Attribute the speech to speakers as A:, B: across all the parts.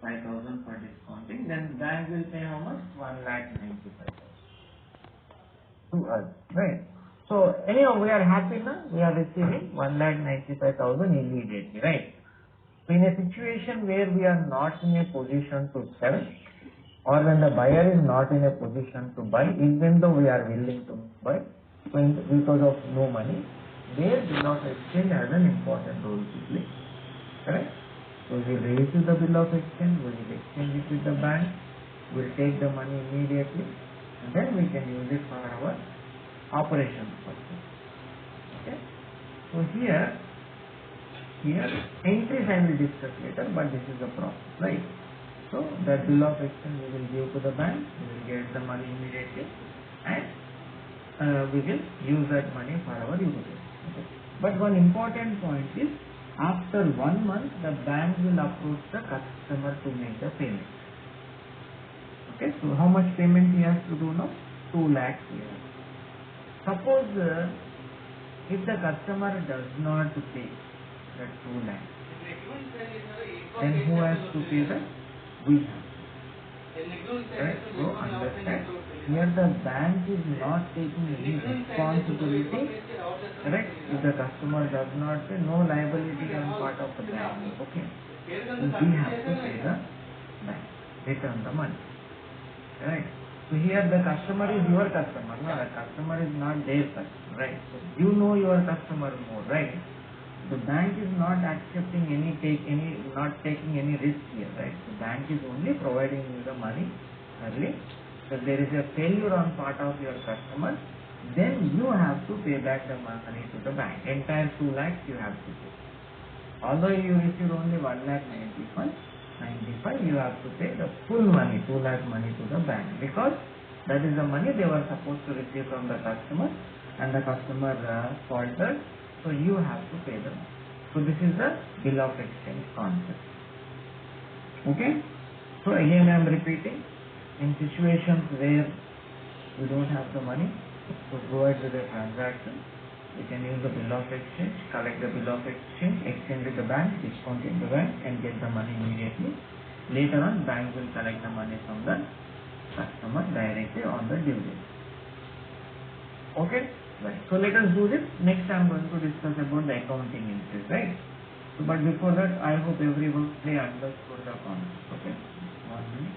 A: 5,000 for discounting. Then bank will pay how much? 1,95,000 to us, right? So anyhow, we are happy now. We are receiving 1,95,000 immediately, right? So in a situation where we are not in a position to sell, or when the buyer is not in a position to buy, even though we are willing to buy, because of no money, their bill of exchange has an important role to play. Correct? So we will raise the bill of exchange, we will exchange it with the bank, we will take the money immediately, and then we can use it for our operations purpose. Okay? So here entries I will discuss later, but this is the process, right? So the bill of exchange we will give to the bank, we will get the money immediately, and we will use that money for our utility. Okay. But one important point is, after 1 month, the bank will approach the customer to make the payment. Okay, so how much payment he has to do now? 2 lakhs here. Suppose if the customer does not pay that 2 lakhs, then who has to pay that? We have. Right? So understand, here the bank is not taking any responsibility. Correct? If the customer does not pay, no liability on part of the bank. Okay? So we have to pay the bank, return the money. Right? So here the customer is your customer. No, the customer is not their customer. Right? So you know your customer more. Right? The bank is not accepting not taking any risk here, right? The bank is only providing you the money early. If there is a failure on part of your customer, then you have to pay back the money to the bank. Entire 2 lakhs you have to pay. Although you receive only 1,95,000, you have to pay the full money, 2 lakh money to the bank, because that is the money they were supposed to receive from the customer, and the customer faltered. So you have to pay them. So this is the bill of exchange concept. Okay? So again I am repeating, in situations where we don't have the money to go ahead with the transaction, we can use the bill of exchange, collect the bill of exchange, exchange with the bank, discount in the bank, and get the money immediately. Later on, bank will collect the money from the customer directly on the due date. Okay? Right. So let us do this. Next I am going to discuss about the accounting entries, right? So, but before that, I hope everybody understood the concept. Okay? 1 minute.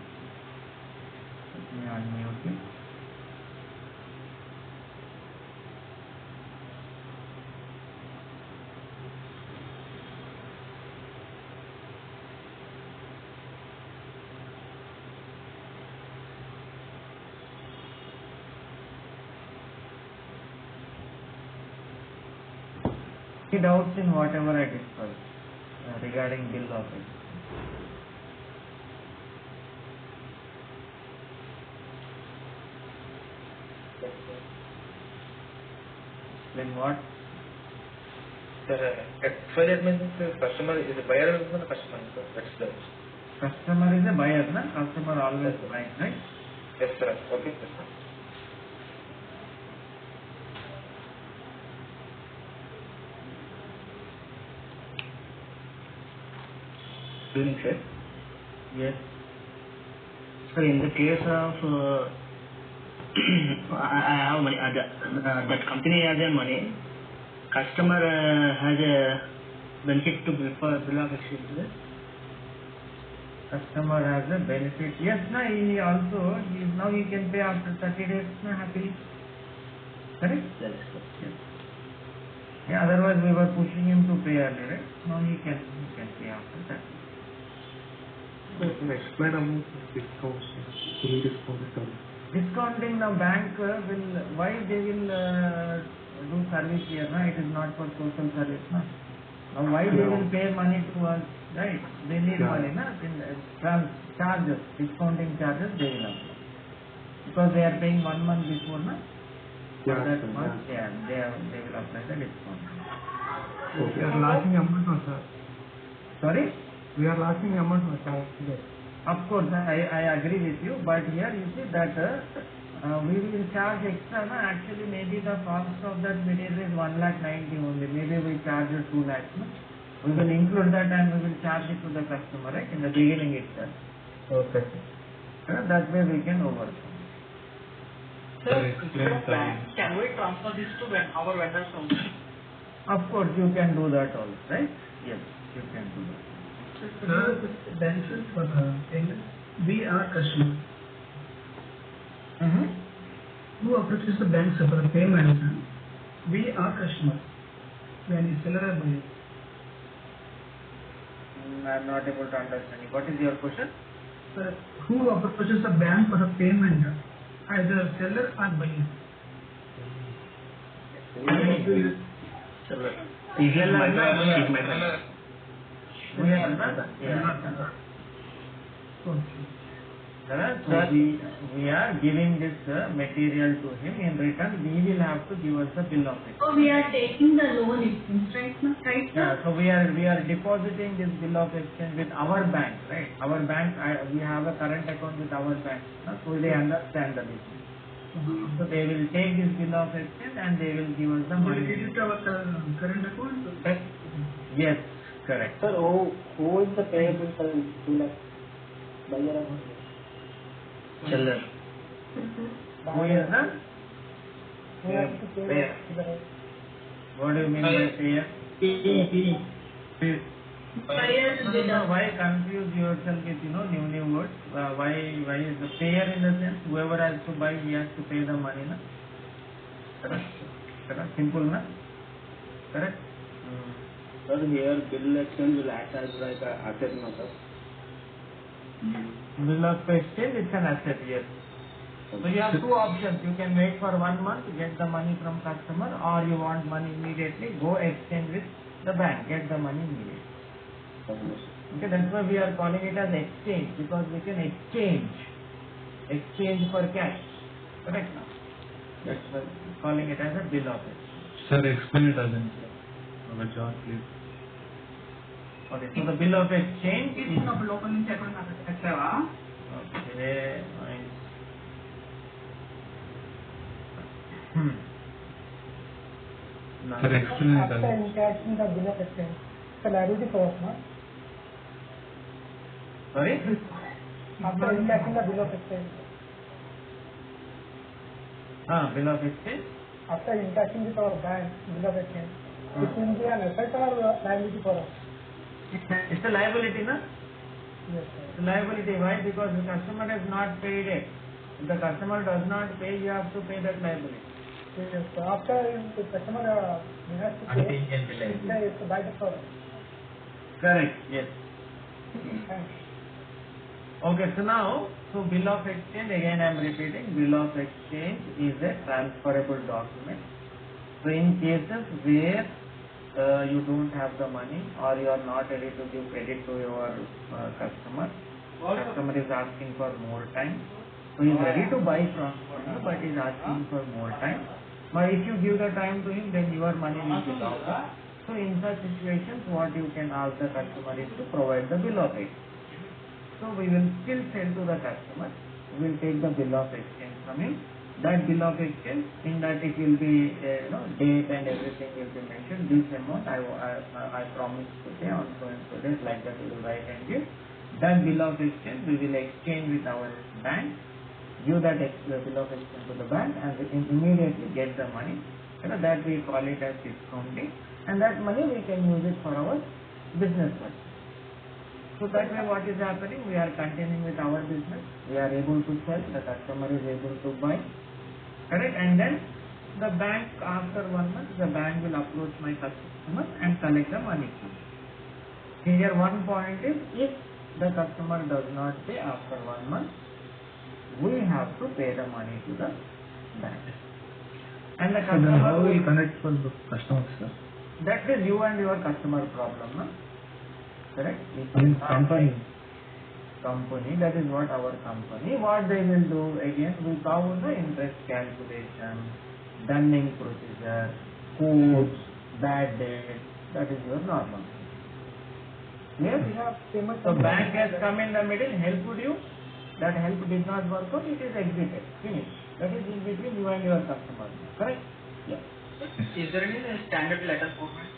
A: Let me unmute it. Any doubts in whatever I discussed regarding bill of exchange? Then what?
B: So that means the customer is a buyer or the customer? That's the
A: Customer is a buyer, na? Customer always buys, right?
B: yes, sir. Okay, yes, sir. Doing sir.
A: Yes.
B: So in the case of I have money, that company has a money, customer has a benefit to for bill of exchange.
A: Customer has a benefit. Yes, na, he also, now he can pay after 30 days, na, happily. Correct?
B: Yes.
A: Yes. Yeah, otherwise we were pushing him to pay early, right? Now he can pay after 30 days.
C: Explain about discounts, fully discounted service.
A: Discounting the bank why they will do service here, na? It is not for social service, na? Now why they will pay money to us, right? They need money, na? Charges, discounting charges they will apply. Because they are paying 1 month before, na? For that month, they will apply the discount.
C: We are losing amount, no, sir.
A: Sorry?
C: We are losing amount, no, sir.
A: Of course, I agree with you, but here you see that we will charge extra, na? Actually maybe the cost of that material is 1,90,000 only. Maybe we charge 2 lakhs. No? We will include that and we will charge charge it to the customer, right, in the beginning itself.
C: Okay.
A: That way we can overcome.
C: Sir, explain again.
B: Can we transfer this to our vendors also?
A: Of course, you can do that also, right? Yes, you can do that.
D: Sir, benefits for the payment. We are customers.
A: Mm-hmm.
D: Who approaches the bank for the payment? We are customers. When the seller or buyer.
A: I'm not able to understand. What is your question?
D: Sir, who approaches the bank for the payment? Either seller or buyer.
A: We are not.
D: Okay.
A: So we are giving this material to him. In return, he will have to give us the bill of exchange.
E: So we are taking the loan itself, right?
A: Yeah, so we are depositing this bill of exchange with our bank, right? Our bank, we have a current account with our bank, so they understand the business. So they will take this bill of exchange and they will give us the
D: Will
A: money.
D: you give it to our current account?
A: Yes, correct.
B: Sir, who is the payable for 2 lakhs? Buyer or
A: Seller. Who is the payer? What do you mean by payer?
E: Buyers with
A: No,
E: us.
A: why confuse yourself with new words? Why is the payer in the sense whoever has to buy, he has to pay the money, na? Correct? Simple, na? Correct?
B: Sir, here bill exchange will act as like a asset, no sir?
A: Bill of exchange, it's an asset, yes. So you have two options. You can wait for 1 month to get the money from customer, or you want money immediately, go exchange with the bank, get the money immediately. Okay, that's why we are calling it as exchange, because we can exchange for cash. Correct now? That's why we're calling it as a bill of exchange.
C: Sir, explain it again, sir. Okay, John, please.
A: Okay, so the bill of exchange is...
D: లోపల నుంచి ఎక్కడ నాకు తెచ్చావా?
A: Okay, nice.
C: Sir, explain it again.
D: encashing the bill of exchange. It's a liability for us, no?
A: Sorry?
D: After encashing the bill of exchange.
A: Bill of exchange?
D: After encashing with our bank bill of exchange. It will be an asset or liability for us?
A: It's a liability, na?
D: Yes, sir.
A: It's a liability. Why? Because the customer has not paid it. If the customer does not pay, you have to pay that liability.
D: Yes, sir. After the customer has to pay, it's a buy for us.
A: Correct, yes.
D: Thanks.
A: Okay, so now, bill of exchange, again I am repeating, bill of exchange is a transferable document. So in cases where you don't have the money or you are not ready to give credit to your customer is asking for more time. So he is ready to buy from you, but he is asking for more time. But if you give the time to him, then your money will be locked up. So in such situations, what you can ask the customer is to provide the bill of exchange. So we will still sell to the customer. We will take the bill of exchange from him. That bill of exchange, in that it will be date and everything will be mentioned. This amount I promise to pay on so and so days, like that we will write and give. That bill of exchange we will exchange with our bank. Give that bill of exchange to the bank and we immediately get the money. That we call it as discounting, and that money we can use it for our business purpose. So that way what is happening, we are continuing with our business, we are able to sell, the customer is able to buy, correct? And then the bank, after 1 month, the bank will approach my customer and collect the money from me. Here one point is, if the customer does not pay after 1 month, we have to pay the money to the bank. And the customer...
C: How will we connect for the customers, sir?
A: That is you and your customer problem, no? Correct?
C: Company.
A: Company, that is what our company, what they will do again, without the interest calculation, dunning procedure, codes, bad debt, that is your normal. Yes? So bank has come in the middle, helped you, that help did not work out, it is exited, finished. That is in between you and your customer, correct? Yeah.
B: Is there any standard letter format?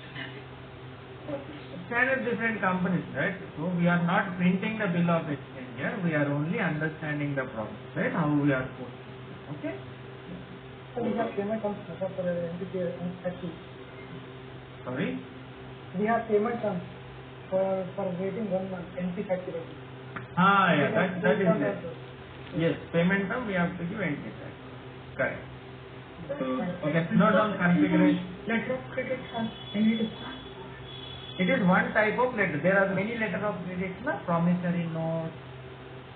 A: understand different companies, right? So we are not printing the bill of exchange here. We are only understanding the process, right? How we are supposed to do it. Okay.
F: So we have payment terms for entity factory.
A: Sorry.
F: We have payment terms for waiting 1 month entity factory.
A: Yeah, that is it. Yes, payment term we have to give entity tax. Correct. Okay, note on configuration.
E: Letter of credit has any difference?
A: It is one type of letter. There are many letter of credit, na? Promissory note,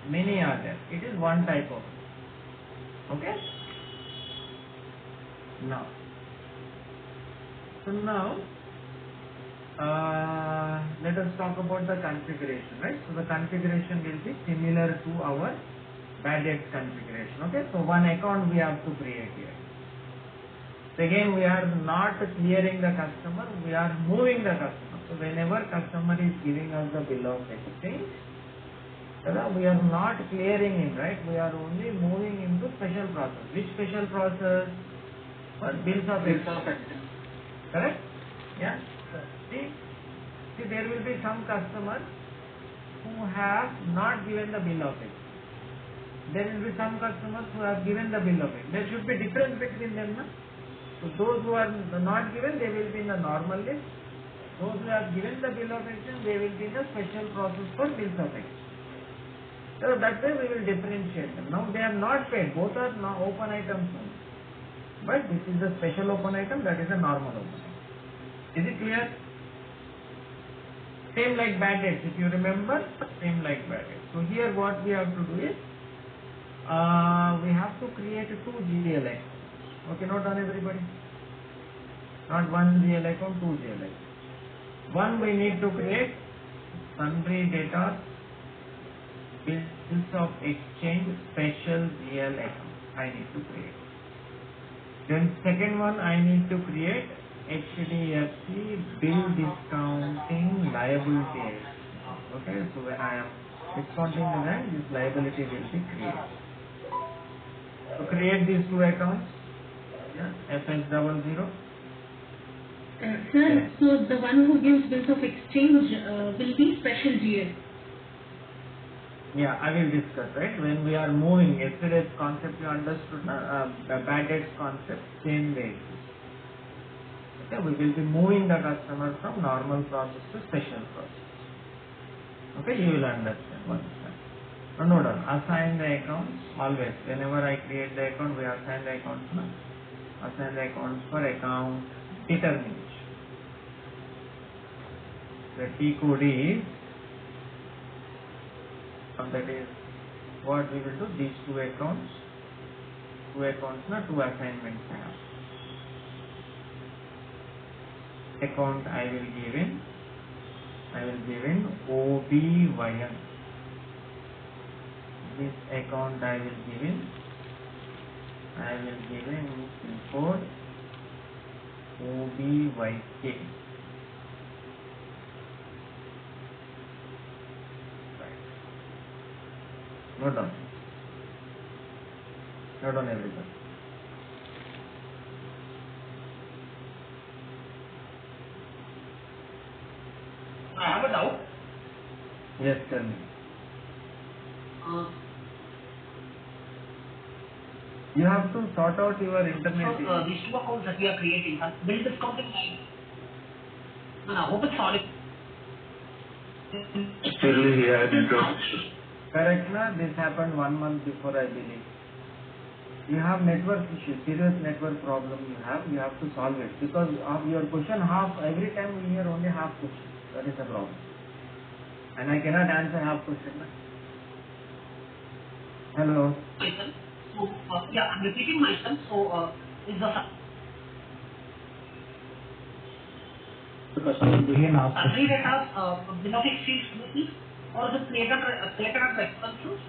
A: many are there. It is one type of. Okay. Now. So now, let us talk about the configuration, right? So the configuration will be similar to our bad debt configuration. Okay. So one account we have to create here. So again, we are not clearing the customer, we are moving the customer. So whenever customer is giving us the bill of exchange, we are not clearing him, right? We are only moving into special process. Which special process? For bills of exchange. Correct? Yeah. See, there will be some customers who have not given the bill of exchange. There will be some customers who have given the bill of exchange. There should be difference between them, na? So those who are not given, they will be in the normal list. Those who have given the bill of exchange, they will be in the special process for bills of exchange. So that way we will differentiate them. Now they have not paid, both are now open items only. But this is the special open item, that is a normal open item. Is it clear? Same like bad debts, if you remember, same like bad debts. So here what we have to do is, we have to create 2 GL accounts. Okay, note down everybody. Not 1 GL account, 2 GL account. One we need to create sundry debtors, bills of exchange, special GL account. I need to create. Then second one I need to create HDFC bill discounting liability. Okay, so when I am discounting the bank, this liability will be created. So create these 2 accounts. FS00.
E: Sir, so the one who gives bills of exchange will be special GL.
A: Yeah, I will discuss, right? When we are moving, yesterday's concept you understood, the bad debts concept, same way. Okay, we will be moving the customer from normal process to special process. Okay, you will understand once that. No, assign the accounts always. Whenever I create the account, we assign the accounts. Assign the accounts for account determination. The T code is, that is what we will do, these 2 accounts, 2 assignments I have. Account I will give in OBYN. This account I will give in pin code OBYK. Note down everything.
B: I have a doubt.
A: Yes, tell me. You have to sort out your internet.
B: So these 2 accounts that we are creating, bill discounting line. I hope it's solid.
C: Still he had network.
A: Correct, na? This happened 1 month before, I believe. You have network issue, serious network problem you have to solve it. Because of your question half, every time we hear only half question. That is the problem. And I cannot answer half question. Na? Hello.
B: Myself. So, I'm repeating myself. So, is the
C: Again ask.
B: sundry debtors bill of exchange duties or the creator of expenses?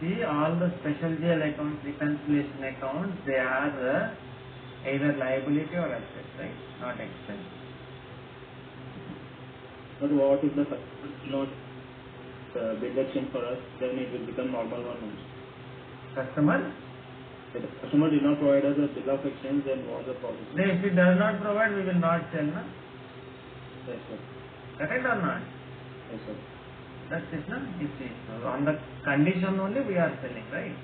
A: See, all the special GL accounts, reconciliation accounts, they are either liability or asset, right? Not expense.
C: But what if the customer is not bill exchange for us? Then it will become normal one only.
A: Customer
C: If the customer did not provide us a bill of exchange, then what's the process?
A: If he does not provide, we will not sell, na?
C: Yes, sir.
A: Correct or not?
C: Yes, sir.
A: That's it, na? You see, so on the condition only we are selling, right?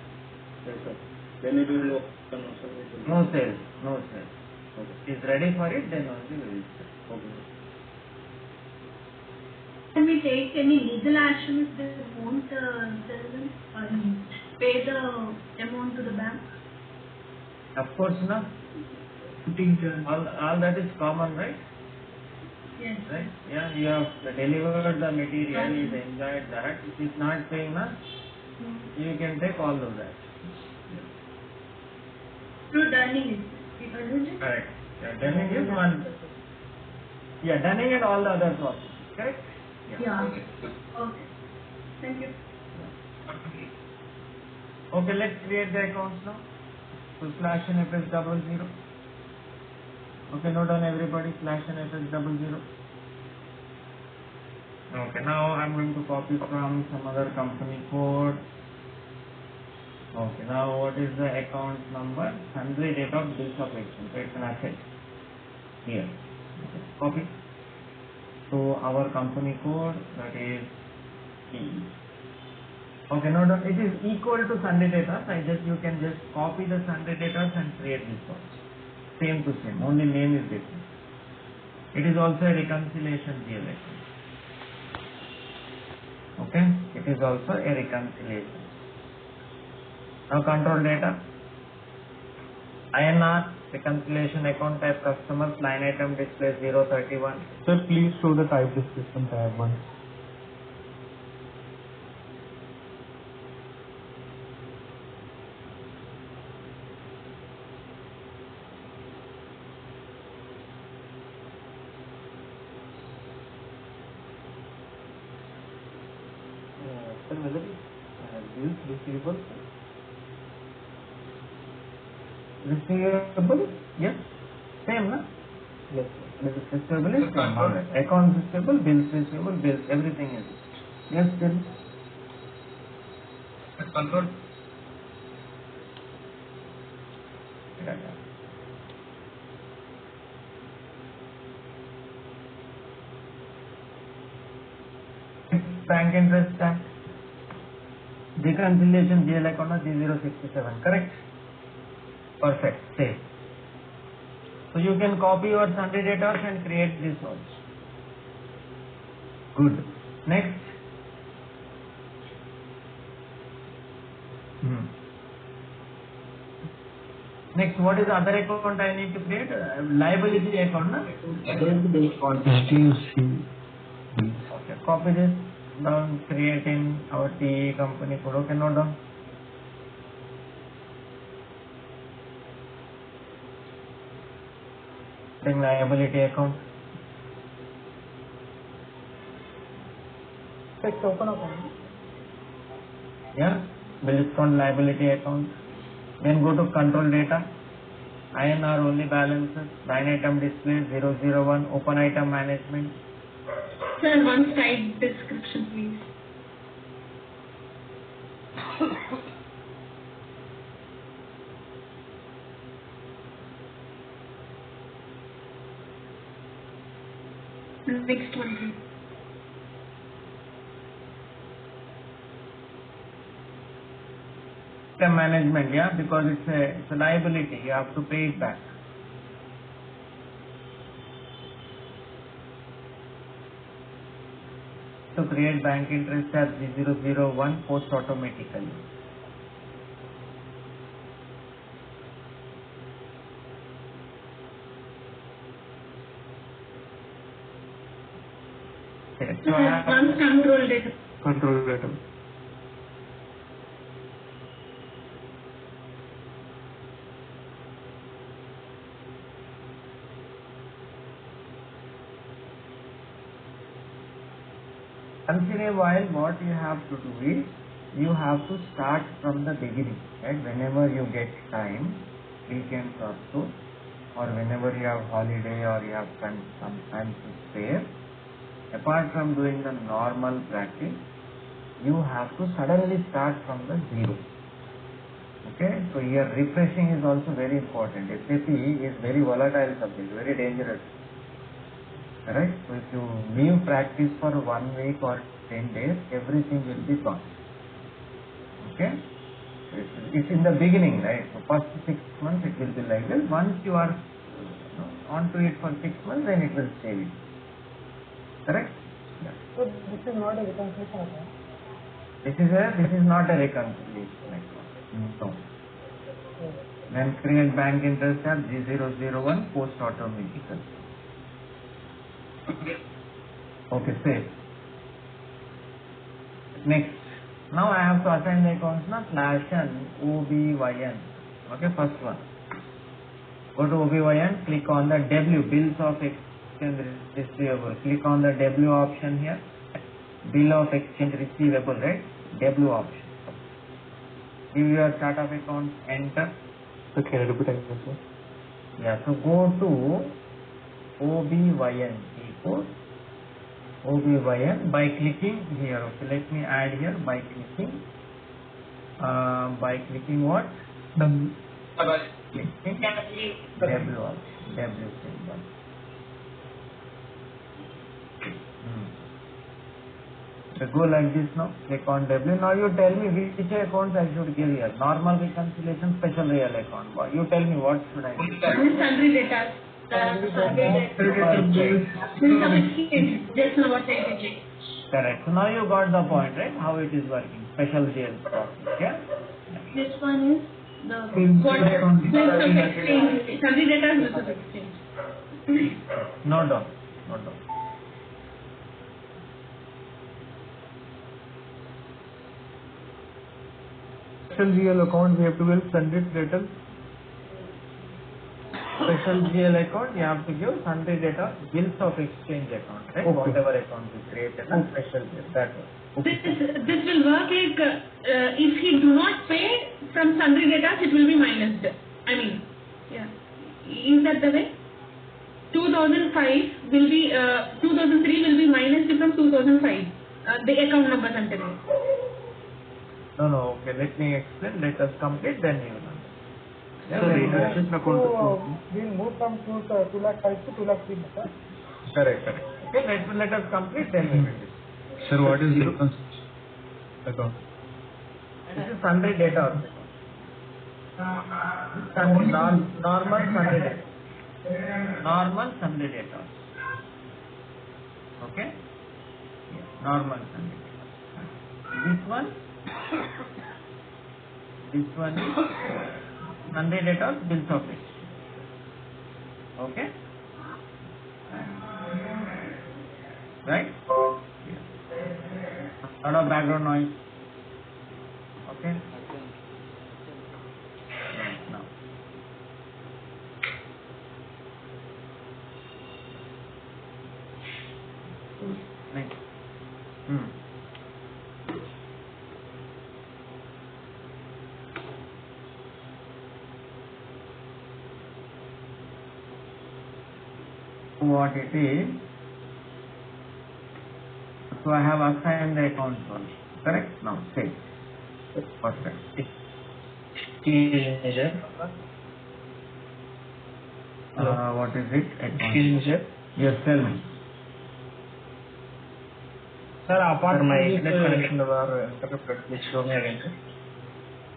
C: Yes, sir. Then it will open also.
A: No sale, no sale.
C: Okay.
A: If he is ready for it, then only we will sell.
C: Okay.
E: Can we take any legal action if they won't sell them or pay the amount to the bank?
A: Of course, na?
D: Putting the
A: All that is common, right?
E: Yes.
A: Right? Yeah, you have delivered the material, you enjoyed that. If he is not paying, na? You can take all of that.
E: Through Dunning, isn't it?
A: Correct. Yeah, Dunning is one. Yeah, Dunning and all the other processes. Correct?
E: Yeah. Okay. Thank you.
A: Okay, let's create the accounts now. So slash NFS 00. Okay, note down everybody, slash NFS 00. Okay, now I'm going to copy from some other company code. Okay, now what is the account number? Sundry date of bills of exchange. So it's an asset. Here. Okay, copy. So our company code, that is E. Okay, no, it is equal to sundry data. You can just copy the sundry data and create this one. Same to same, only name is different. It is also a reconciliation GL account. Okay, it is also a reconciliation. Now control data. INR reconciliation account type customers, line item display 031.
C: Sir, please show the type description tab once. Sir, whether bills receivable?
A: Receivable? Yes. Same, na?
C: Yes, sir.
A: Receivable is same. Alright. Accounts receivable, bills, everything is. Yes, still.
D: control.
A: Bank interest tax. Reconciliation GL account G067. Correct? Perfect. Save. So you can copy your sundry data and create this also. Good. Next. Next, what is the other account I need to create? Liability account, na? Okay, copy this down, create in our TE company code. Okay, note down. Liability account.
F: Let's open account.
A: Yeah, bill discount liability account. Then go to control data. INR only balances. Line item display 001. Open item management.
E: Sir, one slide description, please. Next one, please.
A: Item management, yeah, because it's a liability. You have to pay it back. To create bank interest as G001 post automatically. Okay, so I have
E: One control data.
C: Control data.
A: once in a while what you have to do is you have to start from the beginning, right? Whenever you get time, weekends or so, or whenever you have holiday or you have some time to spare, apart from doing the normal practice, you have to suddenly start from the zero. Okay, so here refreshing is also very important. SAP is very volatile subject, very dangerous. Right? So if you leave practice for 1 week or 10 days, everything will be gone. Okay? It's in the beginning, right? So first 6 months it will be like this. Once you are onto it for 6 months, then it will stay with you. Correct? Yeah.
F: So this is not a reconciliation account.
A: This is not a reconciliation account. No. Then create bank interest tab G001 post automatically. Okay, save. Next. Now I have to assign the accounts now /n OBYN. Okay, first one. Go to OBYN, click on the W, bills of exchange receivable. Click on the W option here. Bill of exchange receivable, right? W option. Give your chart of accounts, enter.
C: So can I repeat again, sir?
A: Yeah, so go to OBYN, equals OBYN by clicking here. Okay, let me add here by clicking what?
D: W.
A: Clicking W option, W symbol. So go like this now, click on W. Now you tell me which accounts I should give here. Normal reconciliation, special real account. You tell me what should I give.
E: Sundry data. Just now what I did.
A: Correct. So now you got the point, right? How it is working. Special GL process. Yeah?
E: This one is the
D: Bills
E: what
D: of
E: bills of exchange. Sundry data is bills of exchange.
A: No doubt. No doubt.
C: Special GL account we have to give sundry debtors.
A: Special GL account, you have to give sundry data, bills of exchange account, right?
C: Okay.
A: Whatever account you created, special GL, that one.
E: This will work like if he do not pay from sundry data, it will be minused. I mean, yeah. Is that the way? 2005 will be 2003 will be minused from 2005. The account numbers I'm telling.
A: No, okay, let me explain, let us complete, then you will understand.
C: So the interest account.
F: So we'll move from 2 lakh 5 to 2 lakh 3, sir.
A: Correct. Okay, let us complete, then we will discuss.
C: Sir, what is the account?
A: This is sundry data also. Normal sundry data. Normal sundry data. Okay? Yes, normal sundry data. This one is sundry data, bills of exchange. Okay? Right? Yes. Lot of background noise. Okay? Right now. Next. What it is, so I have assigned the account one. Correct? Now save. Perfect. What is it?
B: Excuse me, sir.
A: Yes, tell me.
B: Sir, apart from my internet connection were interrupted. Please show me again, sir.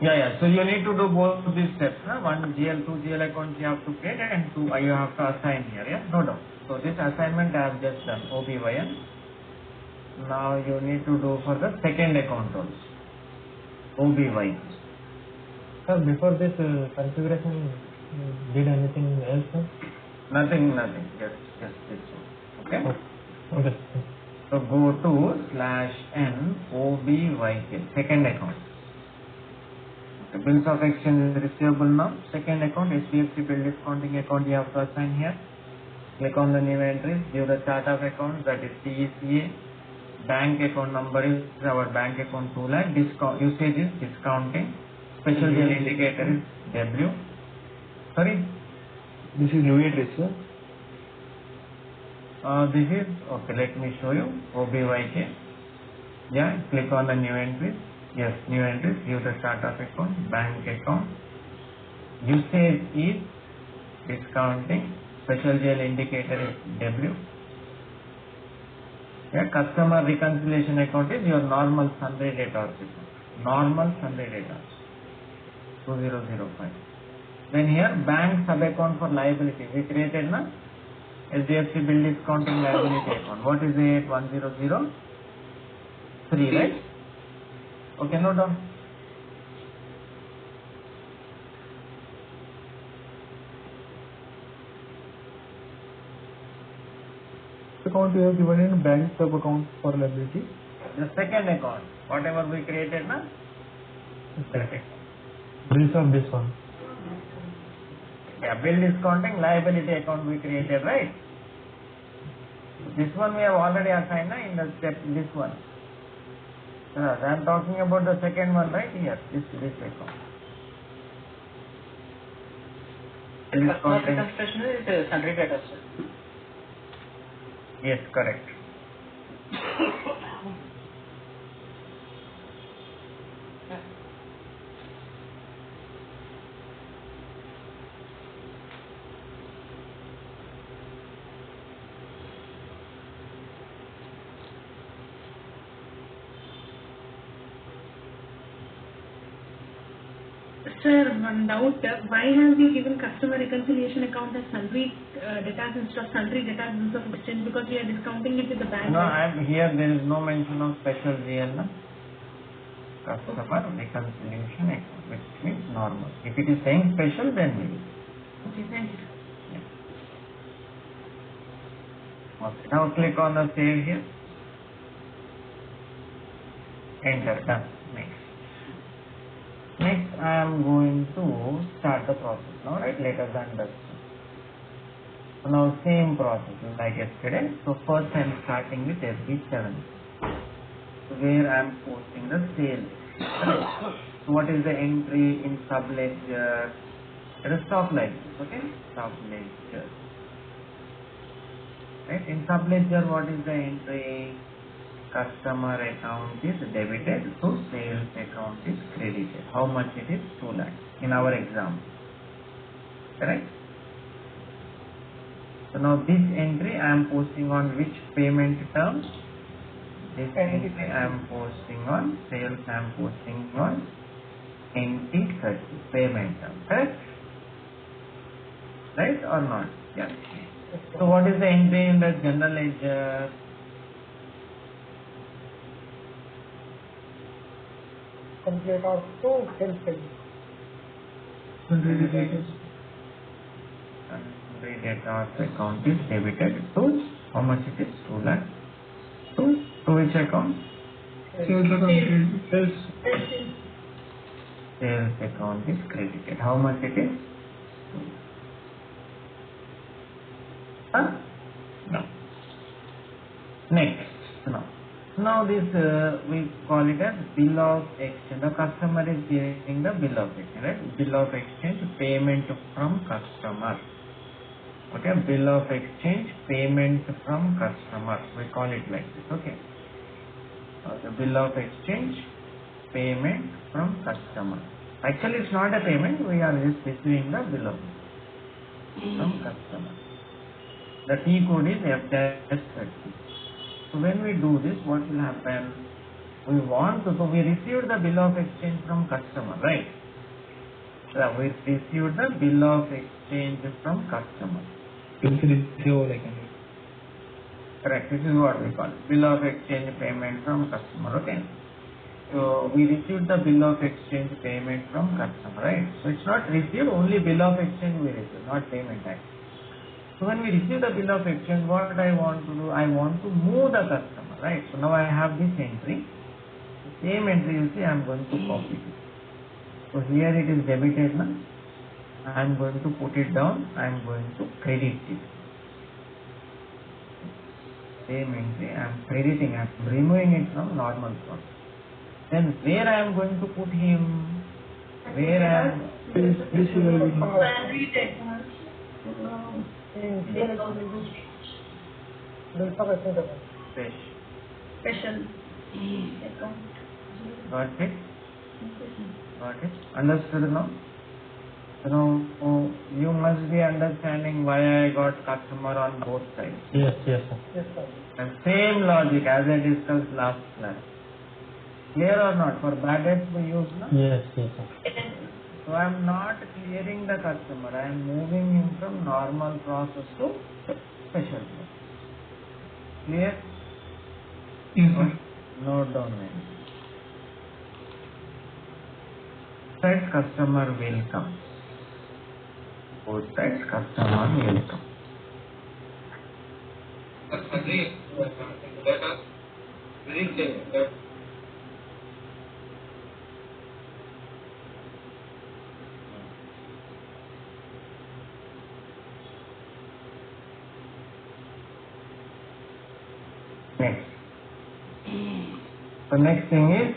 A: Yeah. So you need to do both these steps. One GL, 2 GL accounts you have to create, and 2 you have to assign here. Yeah, no doubt. So this assignment I have just done. OBYN. Now you need to do for the second account also. OBY.
C: Sir, before this configuration, did anything else, sir?
A: Nothing. Just this one. Okay.
C: Okay.
A: So go to /n OBYK, second account. Okay, bills of exchange receivable now. Second account, SPFC bill discounting account you have to assign here. Click on the new entry, give the chart of accounts, that is TECA. Bank account number is our bank account 2 lakh. Discount usage is discounting. Special GL indicator is W. Sorry?
C: This is new address, sir.
A: This is, okay, let me show you, OBYK. Yeah, click on the new entry. Yes, new entries, give the chart of account, bank account. Usage is discounting, special GL indicator is W. Yeah, customer reconciliation account is your normal sundry debtors account. Normal sundry debtors. 2005. Then here bank sub account for liability. We created na SDFC bill discounting liability account. What is it? 1003, right? Okay, note down.
C: Account you have given in bank sub account for liability.
A: The second account, whatever we created na. That account.
C: Bills of this one.
A: Yeah, bill discounting liability account we created, right? This one we have already assigned na in the step, this one. I am talking about the second one right here, this account. Bill discounting.
B: Reconciliation is sundry debtors.
A: Yes, correct.
E: Sir, one doubt. Why have we given customer reconciliation account as sundry debtors instead of sundry debtors use of exchange? Because we are discounting it with the bank.
A: No, I am here. There is no mention of special GL. Na? Customer reconciliation account, which means normal. If it is saying special, then we will.
E: Okay, thank you.
A: Okay. Now click on the save here. Enter. Done. Next, I am going to start the process now, right? Later than this. So now same process like yesterday. So first I am starting with SB7, where I am posting the sales. Right? So what is the entry in subledger? It is top ledger. Okay, subledger. Right? In subledger, what is the entry? Customer account is debited, so sales account is credited. How much it is? 2 lakhs in our example. Correct? So now this entry I am posting on which payment term? This entry I am posting on sales, I am posting on NT30 payment term. Correct? Right or not? Yeah. So what is the entry in the general ledger?
F: Complete or to sales page.
A: Sundry debtors account is debited to how much it is? 2 lakhs. To which account?
D: Sales account.
A: Sales account is credited. How much it is? Huh? No. Next. Now this we call it as bill of exchange. The customer is giving the bill of exchange, right? Bill of exchange, payment from customer. Okay, bill of exchange, payment from customer. We call it like this. Okay. The bill of exchange, payment from customer. Actually, it's not a payment. We are just receiving the bill of exchange from customer. The T code is F-30. So when we do this, what will happen? We received the bill of exchange from customer, right? So we received the bill of exchange from customer. Correct. This is what we call it. Bill of exchange payment from customer. Okay. So we received the bill of exchange payment from customer, right? So it's not received, only bill of exchange we receive, not payment actually. So when we receive the bill of exchange, what I want to do? I want to move the customer, right? So now I have this entry. The same entry you see, I am going to copy it. So here it is debited now. I am going to put it down. I am going to credit it. Same entry, I am crediting. I am removing it from normal process. Then where I am going to put him? Where I am?
F: Bills of exchange account.
E: Special account.
A: Got it? Got it? Understood now? So now you must be understanding why I got customer on both sides.
C: Yes, sir.
F: Yes, sir.
A: The same logic as I discussed last class. Clear or not? For bad debts we use now?
C: Yes, sir.
A: So I am not clearing the customer. I am moving him from normal process to special process. Clear?
D: Yes, sir.
A: Note down it. That customer will come. Both sides customer will come. Next. The next thing is,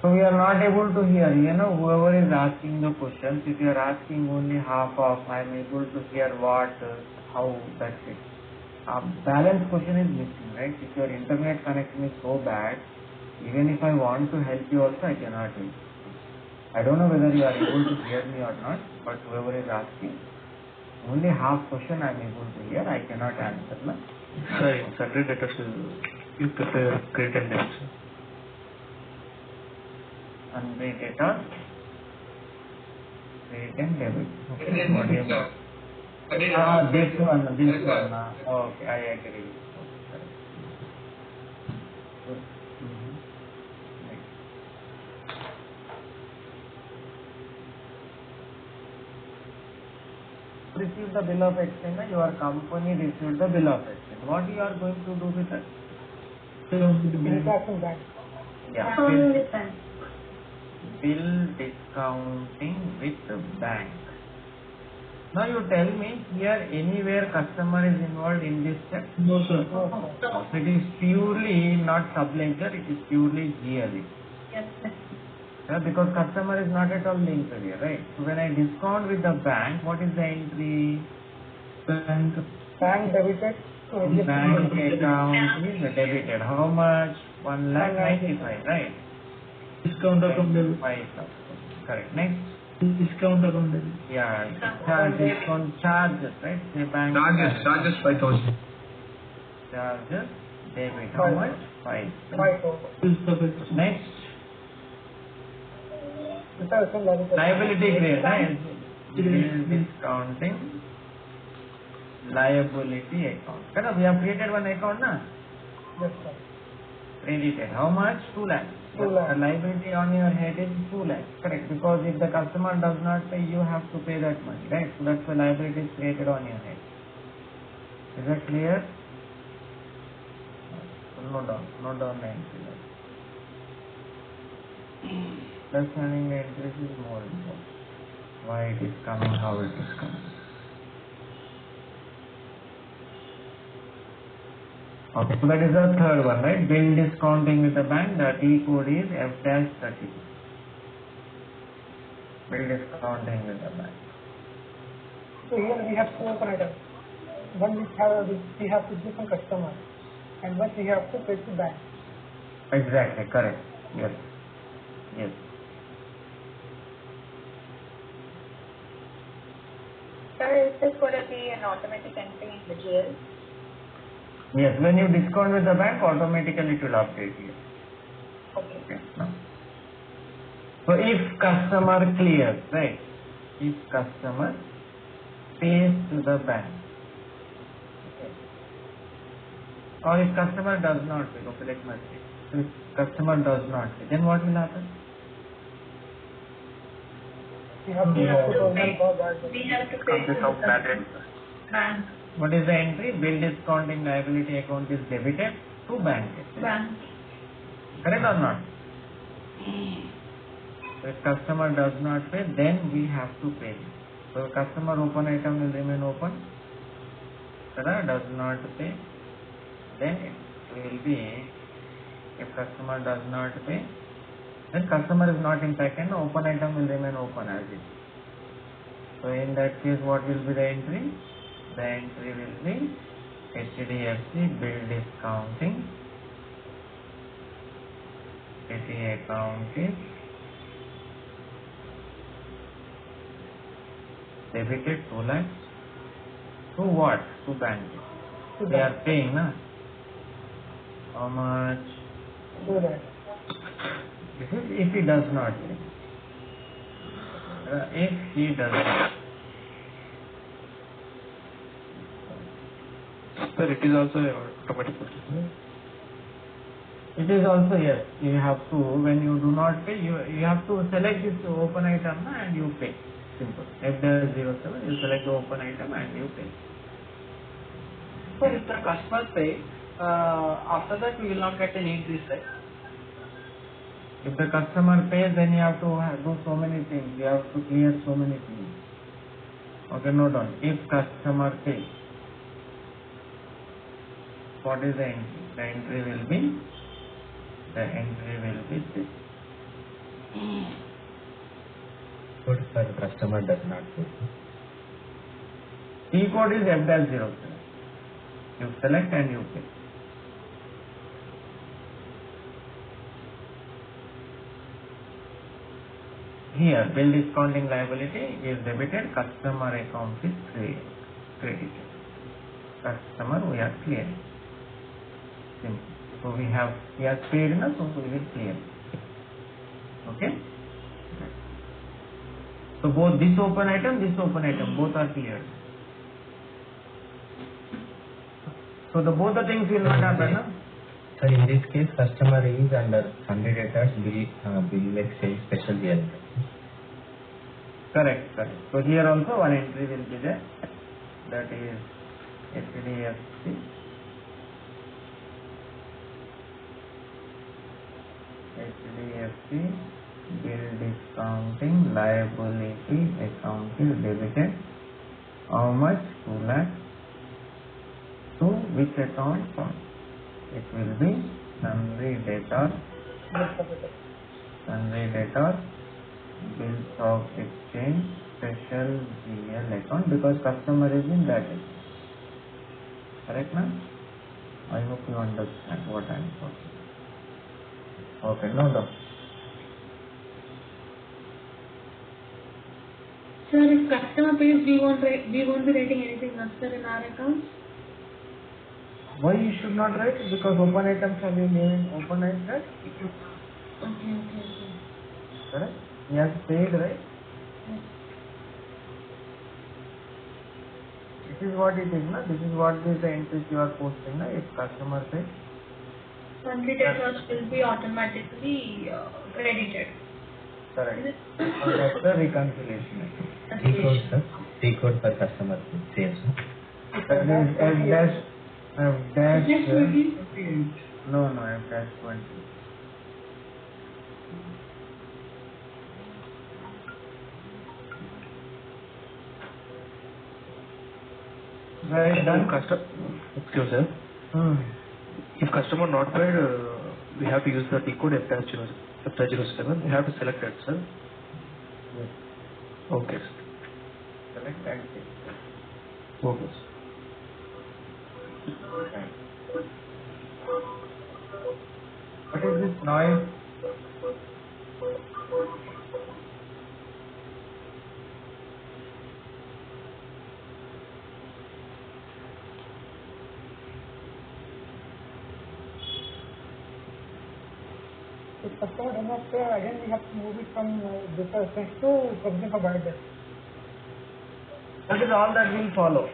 A: so we are not able to hear, whoever is asking the questions, if you are asking only half of, I am able to hear what, how, that's it. Balance question is missing, right? If your internet connection is so bad, even if I want to help you also, I cannot help you. I don't know whether you are able to hear me or not, but whoever is asking, only half question I am able to hear, I cannot answer. No?
B: Sorry, sundry debtors you prefer credit and debit.
A: Sundry debtors, credit and debit. Okay. What do you mean? This one. Okay, I agree. Okay. Good. Next. Receive the bill of exchange, your company received the bill of exchange. What you are going to do with it?
F: Interaction bank.
A: Yeah, bill discounting with the bank. Now you tell me here anywhere customer is involved in this step?
D: No, sir.
F: No, sir.
A: So it is purely not subledger, it is purely GLE.
E: Yes.
A: Yeah, because customer is not at all linked here, right? So when I discount with the bank, what is the entry?
F: Bank debited to HDFC.
A: Bank account is debited. How much? 1,95,000, right?
D: Discount account debit.
A: 5,000. Correct. Next.
D: Discount account debit.
A: Yeah, discount charges, right? Say bank
G: Charges 5,000.
A: charges debit. How much? 5.
F: 5,000.
A: Next.
F: This is some logical.
A: Liability grade, right? Discounting liability account. Correct? We have created one account, na?
F: Yes, sir.
A: Credited. How much? 2 lakhs.
F: 2 lakhs.
A: The liability on your head is 2 lakhs. Correct. Because if the customer does not pay, you have to pay that money, right? So that's why liability is created on your head. Is that clear? Note down the entry. Understanding the entries is more important. Why it is coming, how it is coming. Okay, so that is the third one, right? Bill discounting with the bank, the T code is F-30. Bill discounting with the bank.
F: So here we have two open items. One we have to give some customer, and one we have to pay to bank.
A: Exactly, correct. Yes. Yes.
H: Sir, is this going to be an automatic entry in the GL?
A: Yes, when you discount with the bank, automatically it will update you.
H: Okay.
A: Okay. No. So if customer clears, right? If customer pays to the bank, okay. Or if customer does not pay, okay, let me see. So if customer does not pay, then what will happen?
F: We have to put on one for that.
H: We have to pay to the bank.
A: What is the entry? Bill discounting liability account is debited to bank.
H: Bank.
A: Correct or not? So if customer does not pay, then we have to pay. So customer open item will remain open. Does not pay, then it will be, if customer does not pay, then customer is not impacted, no, open item will remain open as it is. So in that case, what will be the entry? The entry will be HDFC bill discounting entity account is debited 2 lakhs to what? To bank. They are paying, na? How much?
F: Do that.
A: This is if he does not pay. If he does not.
G: Sir, it is also automatic.
A: It is also, yes, you have to, when you do not pay, you have to select this open item and you pay. Simple. F-07, you select the open item and you pay.
I: So if the customer pay, after that we will not get any increase, right?
A: If the customer pays, then you have to do so many things. You have to clear so many things. Okay, note down. If customer pays, what is the entry? The entry will be this.
C: What if the customer does not pay?
A: T code is F-07. You select and you pay. Here, bill discounting liability is debited, customer account is credited. Customer we are clearing. Simple. So he has paid enough, so we will clear. Okay? So both this open item, both are cleared. So both the things will not happen, no?
C: Sir, in this case, customer is under sundry debtors bill exchange special year.
A: Correct. So here also one entry will be there. That is HDFC. Bill discounting liability account is debited. How much? 2 lakhs. To which account? It will be sundry debtor, bills of exchange, special GL account, because customer is in that account. Correct, ma'am? I hope you understand what I am talking. Okay, no.
E: Sir, if customer pays, we won't be writing anything else, sir, in our accounts.
A: Why you should not write? Because open items shall be named open item, right?
E: Okay.
A: Correct? He has paid, right?
E: Yes.
A: This is what it is, na? This is what is the entry you are posting, na? If customer pays.
E: Sundry debtors will be automatically credited.
A: Correct. So that's the reconciliation.
C: T code, sir. T code for customer sales.
A: That is F-dash.
E: Next will be
A: No, F-20. Right, done.
G: Excuse sir. If customer not paid, we have to use the T code F-07. We have to select that, sir.
A: Yes.
G: Okay, sir.
A: Select and take.
G: Okay, sir.
A: Right. What is this noise?
F: If customer does not pay, again we have to move it from deferred expense to provision for bad debt.
A: That is all that will follow.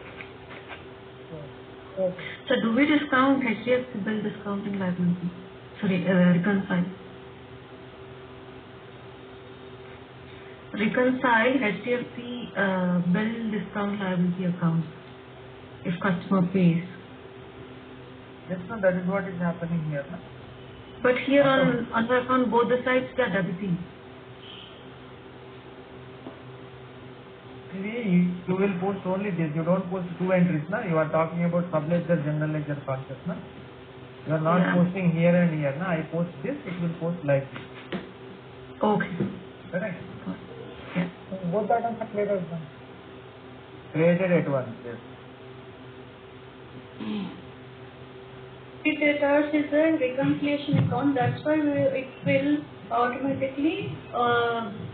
F: Okay.
J: So do we discount HDFC bill discounting liability? Sorry, reconcile. Reconcile HDFC bill discount liability account if customer pays.
A: Yes, no, that is what is happening here. No?
J: But here on the account, both the sides they are debiting.
A: You will post only this. You don't post two entries. Na? You are talking about sub-ledger, general ledger concept. Na? You are not posting here and here. Na? I post this, it will post like this.
J: Okay.
A: Correct?
J: Yeah.
F: Both the items are cleared as one.
A: Created at once, yes.
K: debtors is a reconciliation account. That's why it will automatically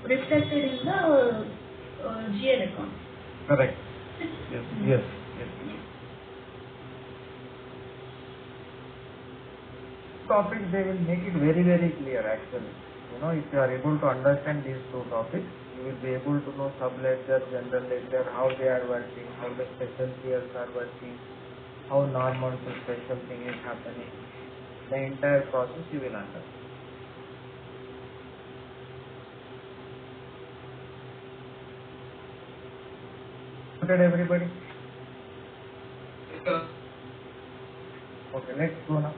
K: reflected in the GL account.
A: Correct. Yes. Topics, they will make it very, very clear actually. You know, if you are able to understand these two topics, you will be able to know sub-ledger, general ledger, how they are working, how the special tiers are working, how normal to special thing is happening. The entire process you will understand. Okay, everybody? Okay, let's go now.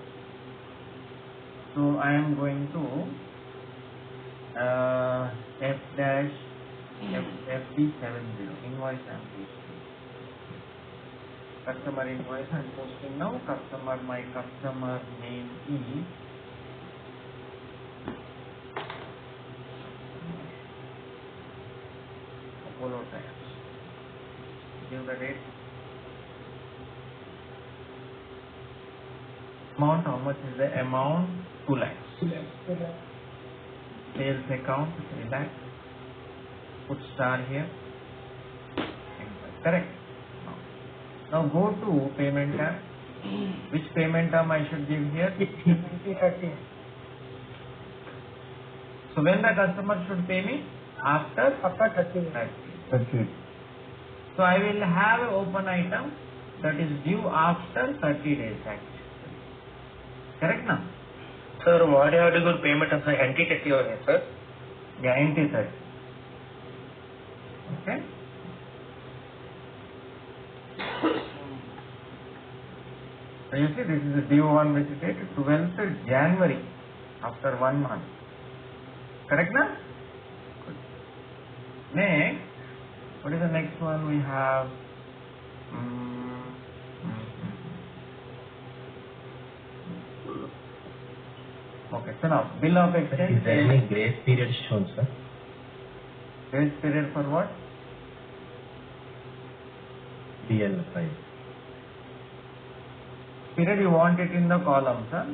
A: So I am going to FD70 invoice I am posting. Customer invoice I am posting now. My customer name is Apollo Tires. Give the date. Amount, how much is the amount? 2 lakhs. Sales account 3 lakhs. Put star here. Correct. Now go to payment term. Which payment term I should give here?
F: 30.
A: So when the customer should pay me? After 30 days. So I will have an open item that is due after 30 days actually. Correct now?
G: Sir, what you have to do payment as an entity or sir?
A: Yeah, entity. Okay. So you see, this is the due on which date 12th January, after 1 month. Correct now? Good. Next, what is the next one we have? Okay, so now bill of exchange.
L: Is there any grace period shown, sir?
A: Grace period for what?
L: DL5.
A: Period you want it in the column, sir?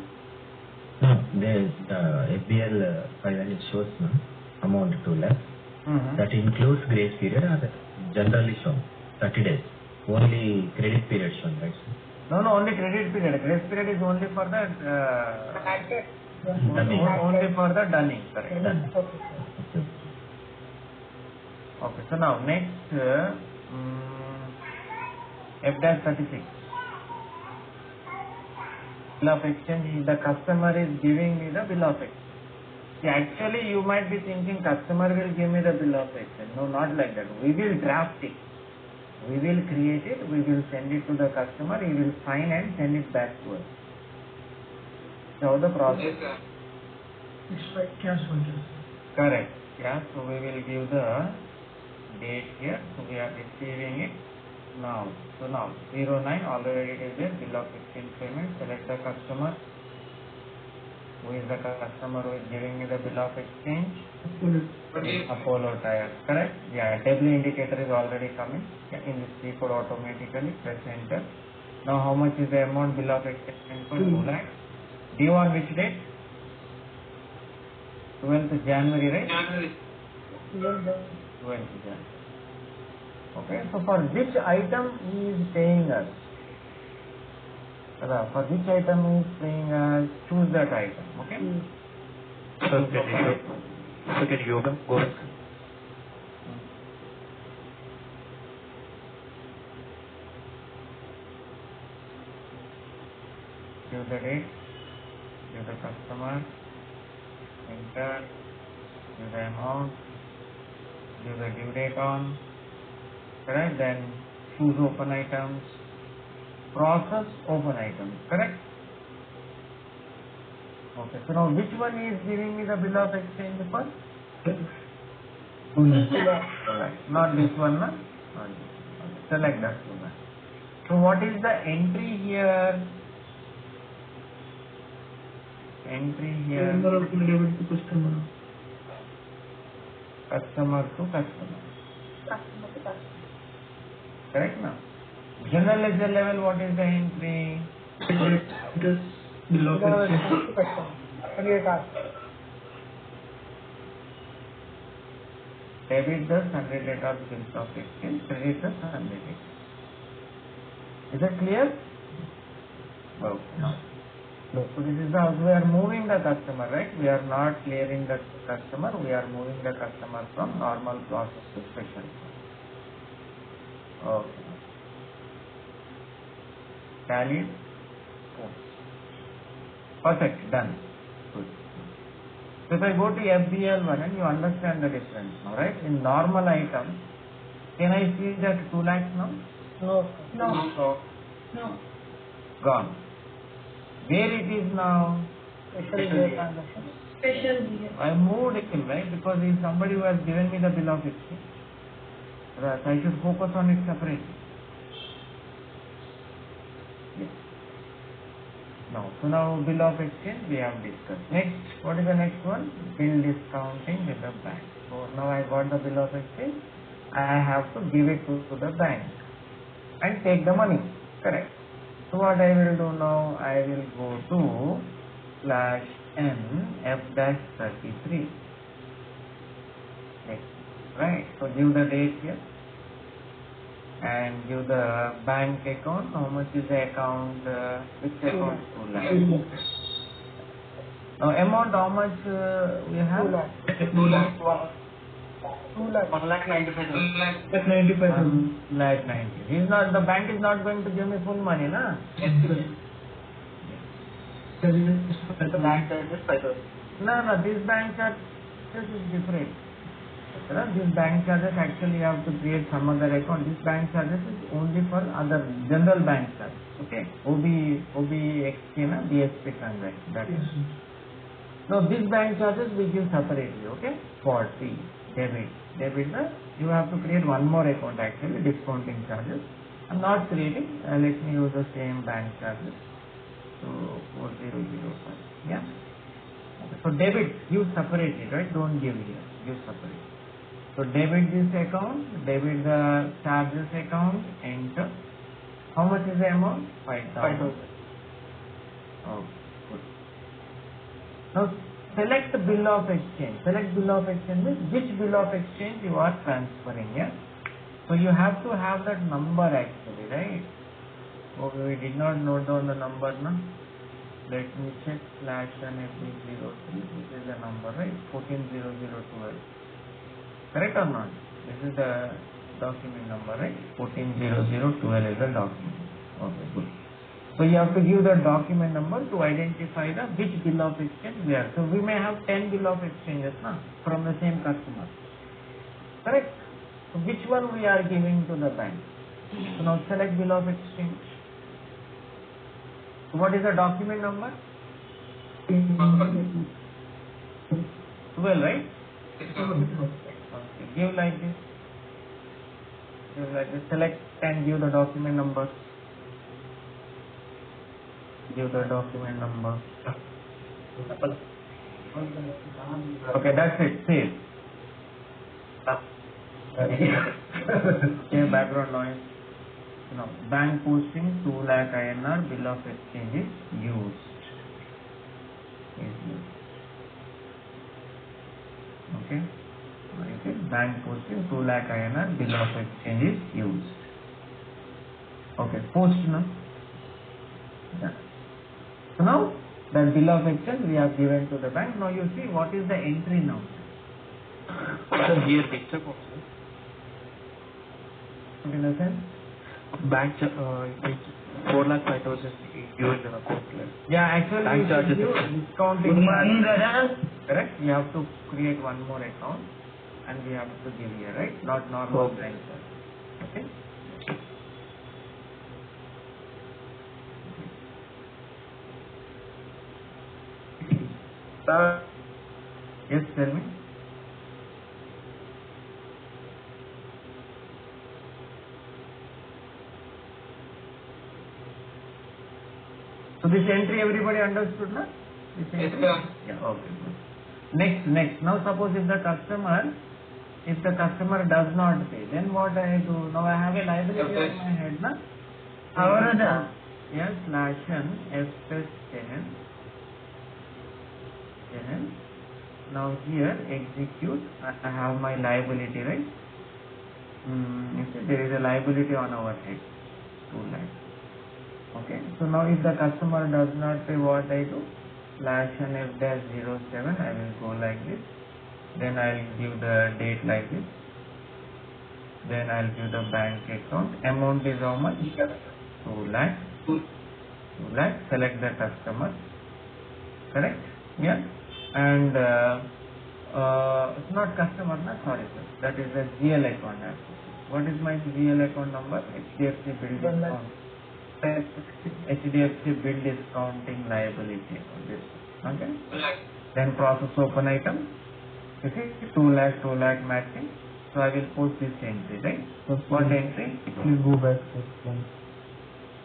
L: No, there is FBL 5 and it shows no, amount 2 lakhs. That includes grace period or generally shown 30 days. Only credit period shown, right, sir?
A: No, only credit period. Grace period is only for the only for the dunning. Correct.
L: Done.
A: Okay, so now next F-36. Bill of exchange, the customer is giving me the bill of exchange. See, actually you might be thinking customer will give me the bill of exchange. No, not like that. We will draft it. We will create it, we will send it to the customer, he will sign and send it back to us. So the process.
D: It's like cash vouchers.
A: Correct. Yeah, so we will give the date here. So we are receiving it now. So now 09 already it is there, bill of exchange payment. Select the customer. Who is the customer who is giving me the bill of exchange? Apollo Tires. Correct? Yeah, W indicator is already coming. Yeah, in this C code automatically. Press enter. Now how much is the amount bill of exchange for 2 lakhs? Due on which date? 12th January, right? 12th January. Okay, so for which item he is paying us? For which item he is paying us? Choose that item. Okay?
G: Sir, can you go back?
A: Give the date, give the customer, enter, give the amount, give the due date on, correct? Then choose open items, process open items, correct? Okay, so now which one is giving me the bill of exchange for? Not this one, no? Not this one. Select that one. So what is the entry here? Entry here. Customer to customer. Correct now? General ledger level, what is the entry?
D: Bill of exchange.
F: Credit hours.
A: Debit the sundry debtors bills of exchange, credit the sundry debtors. Is that clear? Okay. Now, so this is how we are moving the customer, right? We are not clearing the customer, we are moving the customer from normal process to special process. Okay. Tallied. Perfect, done. Good. So if I go to FBL1 and you understand the difference now, right? In normal item, can I see that 2 lakhs now?
F: No.
A: So,
K: No.
A: gone. Where it is now?
F: Special transaction.
K: Special year.
A: I moved it, right? Because if somebody who has given me the bill of exchange, right, I should focus on it separately. Yes. Now, so now bill of exchange we have discussed. Next, what is the next one? Bill discounting with the bank. So now I got the bill of exchange. I have to give it to the bank and take the money. Correct. So what I will do now? I will go to /N/F-33. Next, right? So give the date here and give the bank account. How much is the account? Which account? 2 lakhs. Now amount how much we have?
F: 2 lakhs. 2 lakhs.
I: 1,95,000.
A: 1,90,000. He's not. The bank is not going to give me full money, na?
I: The bank charges 5,000.
A: No. This bank charges is different. This bank charges actually you have to create some other account. This bank charges is only for other general bank charges. Okay. OBXT na DSP transaction. That is. Now this bank charges we give separately. Okay. 40 debit. You have to create one more account actually, discounting charges. I'm not creating, let me use the same bank charges. So 4005. Yeah. Okay. So debit, give separately, right? Don't give here, give separately. So debit this account, debit the charges account, enter. How much is the amount? 5,000. Oh, good. Now select the bill of exchange. Select bill of exchange means which bill of exchange you are transferring, yeah? So you have to have that number actually, right? Okay, we did not note down the number, no? Let me check /NFB03. This is the number, right? 140012. Correct or not? This is the document number, right? 140012 is the document. Okay, good. So you have to give the document number to identify the which bill of exchange we are. So we may have 10 bill of exchanges from the same customer. Correct? So which one we are giving to the bank? So now select bill of exchange. So what is the document number? 12, right? Okay. Give like this. Select and give the document number. Give the document number. Okay, that's it. Save. Okay, background noise. Now, bank posting 2 lakh INR bill of exchange is used. Okay. Bank posting 2 lakh INR bill of exchange is used. Okay, post now. Yeah. So now the bill of exchange we have given to the bank. Now you see what is the entry now.
G: So here picture box.
A: In a sense?
G: Bank 4,05,000 due in the account.
A: Yeah, actually
G: bank charges.
A: Discounting. Correct? You have to create one more account and we have to give here, right? Not normal bank charge. Okay? Yes, tell me. So this entry everybody understood, na? This entry?
I: Yes, sir.
A: Yeah, okay. Good. Next. Now suppose if the customer does not pay, then what I do? Now I have a liability on my head, na? L/n F tenant. Now here execute. I have my liability, right? You see there is a liability on our head, 2 lakhs. Okay. So now if the customer does not pay, what I do? /n F-07. I will go like this. Then I will give the date like this. Then I will give the bank account. Amount is how much? 2 lakhs. 2 lakhs. Select the customer. Correct? Yeah. And it's not customer, no? Sorry, sir. That is the GL account. What is my GL account number? HDFC bill discount. HDFC bill discounting liability. Okay. Then process open item. You see 2 lakh matching. So I will post this entry, right? So what entry?
C: Please go back to one.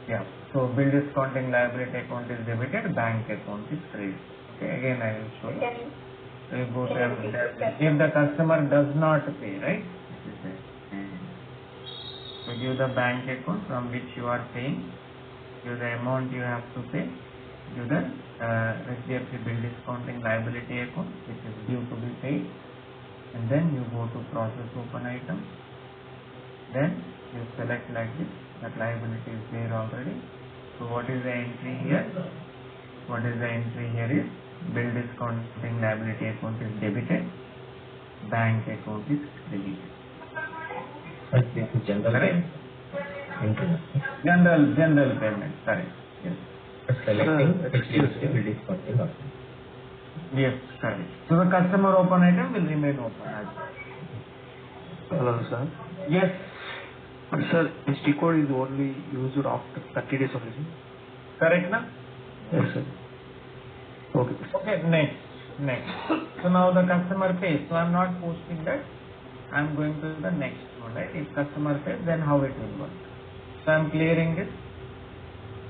A: Yeah. So bill discounting liability account is debited, bank account is credited. Okay. Again I will show you. So you go there. If the customer does not pay, right? So give the bank account from which you are paying. Give the amount you have to pay. Give the HDFC bill discounting liability account which is due to be paid. And then you go to process open item. Then you select like this. That liability is there already. So what is the entry here? What is the entry here is bill discounting liability account is debited. Bank account is credited.
L: This is general
A: Correct?
L: payment.
A: General payment. Correct. Yes.
L: Selecting HDFC bill discounting option.
A: Yes, correct. So the customer open item will remain open as well.
G: Hello, sir.
A: Yes.
G: But sir, HT code is only used after 30 days of using.
A: Correct, na?
G: Yes, sir. Okay.
A: Okay, next. So now the customer pays. So I am not posting that. I am going to the next one, right? If customer pays, then how it will work. So I am clearing this.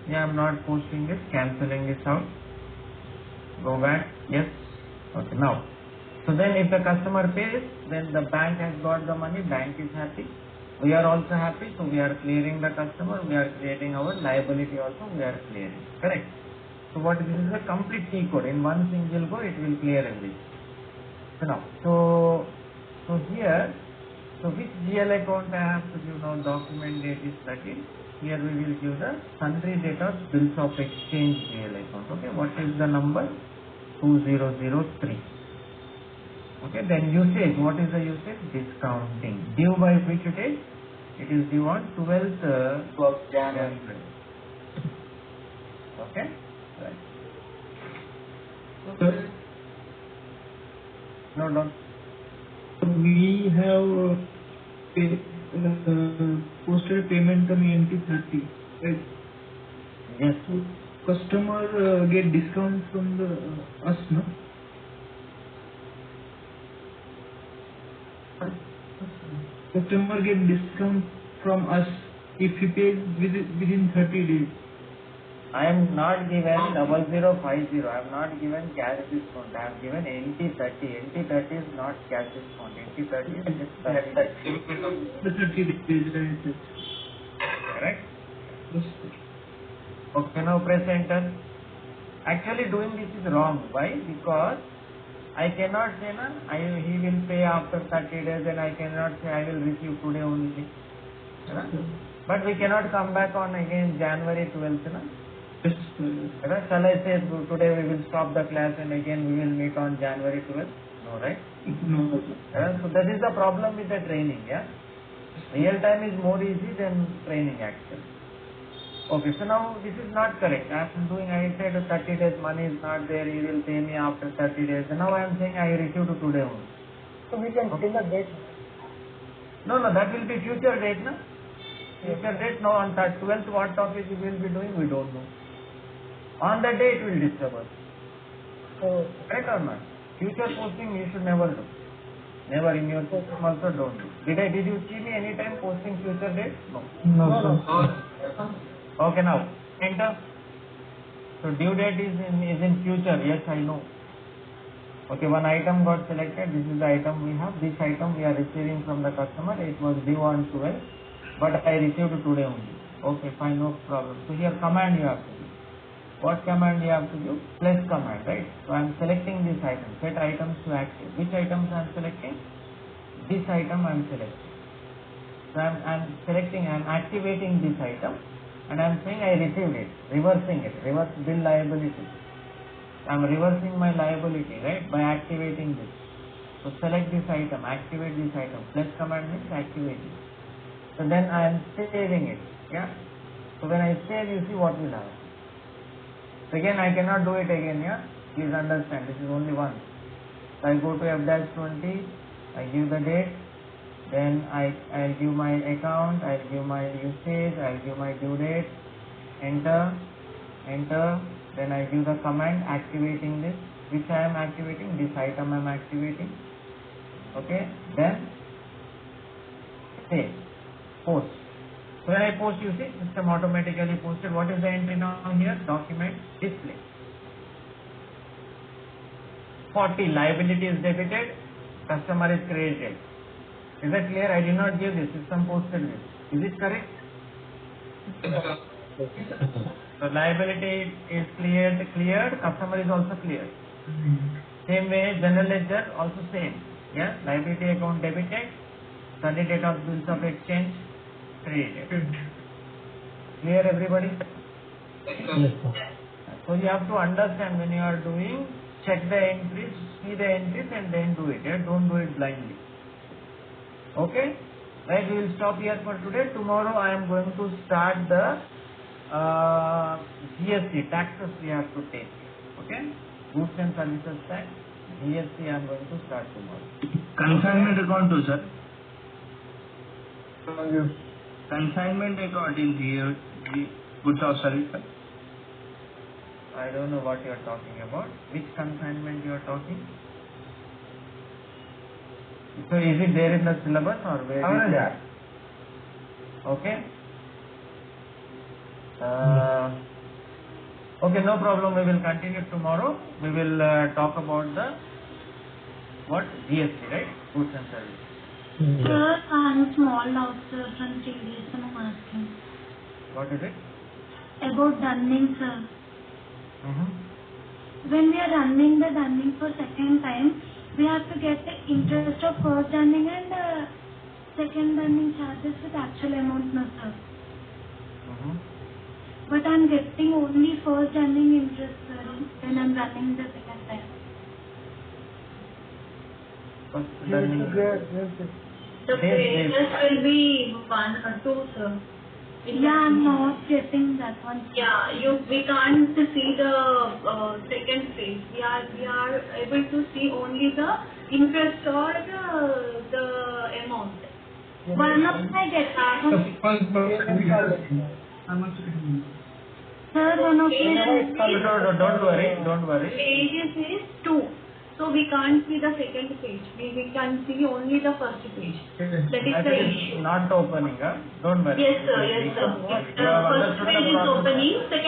A: Yeah, I am not posting this, cancelling this out. Go back. Yes. Okay, now. So then if the customer pays, then the bank has got the money, bank is happy. We are also happy, so we are clearing the customer, we are creating our liability also, we are clearing. Correct? So what this is a complete T code. In one single go, it will clear everything. So now, so here, so which GL account I have to give now? Document date is 30. Here we will give the sundry data bills of exchange GL account. Okay, what is the number? 2003. Okay, then usage. What is the usage? Discounting. Due by which date? It is due on 12th of January. Okay, right. No.
M: We have posted payment on NT30. Right?
A: Yes.
M: So customer get discount from the us, no? Customer get discount from us if he pays within 30 days.
A: I am not given 0050. I have not given cash discount. I have given NT30. NT30 is not cash discount. NT30 is just
M: The 30 days, right?
A: correct?
M: Yes.
A: Okay, now press enter. Actually doing this is wrong. Why? Because I cannot say he will pay after 30 days and I cannot say I will receive today only. But we cannot come back on again January 12th.
M: Yes.
A: Shall I say today we will stop the class and again we will meet on January 12th? No, right?
M: No.
A: So that is the problem with the training, yeah? Real time is more easy than training actually. Okay, so now this is not correct. I said 30 days money is not there, you will pay me after 30 days. And now I am saying I received today only.
F: So we can put in the date.
A: No, that will be future date, na? Future date, now on 12th what topic we will be doing, we don't know. On the day it will disturb us.
F: So,
A: Correct or not? Future posting you should never do. Never in your system also don't do. Did you see me anytime posting future date? No.
M: No.
A: Okay, now enter. So due date is in future. Yes, I know. Okay, one item got selected. This is the item we have. This item we are receiving from the customer. It was due on 12, but I received today only. Okay, fine, no problem. So here command you have to do. What command you have to do? Plus command, right? So I am selecting this item, set items to active. Which items I am selecting? This item I am selecting. So I am selecting, I am activating this item, and I am saying I received it, reversing it, reverse bill liability. I am reversing my liability, right, by activating this. So select this item, activate this item. Plus command means activate it. So then I am saving it. Yeah. So when I save, you see what will happen. So again, I cannot do it again. Yeah. Please understand. This is only once. So I go to F-20. I give the date. Then I'll give my account. I'll give my usage. I'll give my due date. Enter. Enter. Then I give the command activating this. Which I am activating? This item I am activating. Okay. Then save. Post. So when I post, you see system automatically posted. What is the entry now here? Document display. 40 liability is debited, customer is credited. Is that clear? I did not give this, system posted this. Is it correct? So liability is cleared, customer is also cleared. Same way, general ledger also same. Yeah, liability account debited, Sunday date of bills of exchange created. Clear everybody?
C: Yes, sir.
A: So you have to understand when you are doing, check the entries, see the entries and then do it. Yeah? Don't do it blindly. Okay? Right, we will stop here for today. Tomorrow I am going to start the GST, taxes we have to take. Okay? Goods and Services Tax, GST I am going to start tomorrow.
M: Consignment account too, sir. Consignment account in the goods or service, sir.
A: I don't know what you are talking about. Which consignment you are talking? So is it there in the syllabus or where is it? Okay. Okay, no problem. We will continue tomorrow. We will talk about the what? GST, right? Goods and services.
K: Sir, I'm small doubt, sir, from previous I'm asking.
A: What is it?
K: About dunning, sir. When we are running the dunning for second time, we have to get the interest of first dunning and second dunning charges with actual amount, no, sir. But I'm getting only first dunning interest, sir, when I'm running the second time.
J: The interest will be 1 or 2, sir.
K: Yeah, I'm not getting that one.
J: Yeah, we can't see the second phase. We are able to see only the interest or the amount.
K: One of my get Sir, one of my
A: Don't worry.
J: Pages is 2. So we can't see the second page. We can see only the first page. That is the issue.
A: Not opening, huh? Don't worry.
J: Yes, sir. Yes, sir. If the first page is opening, second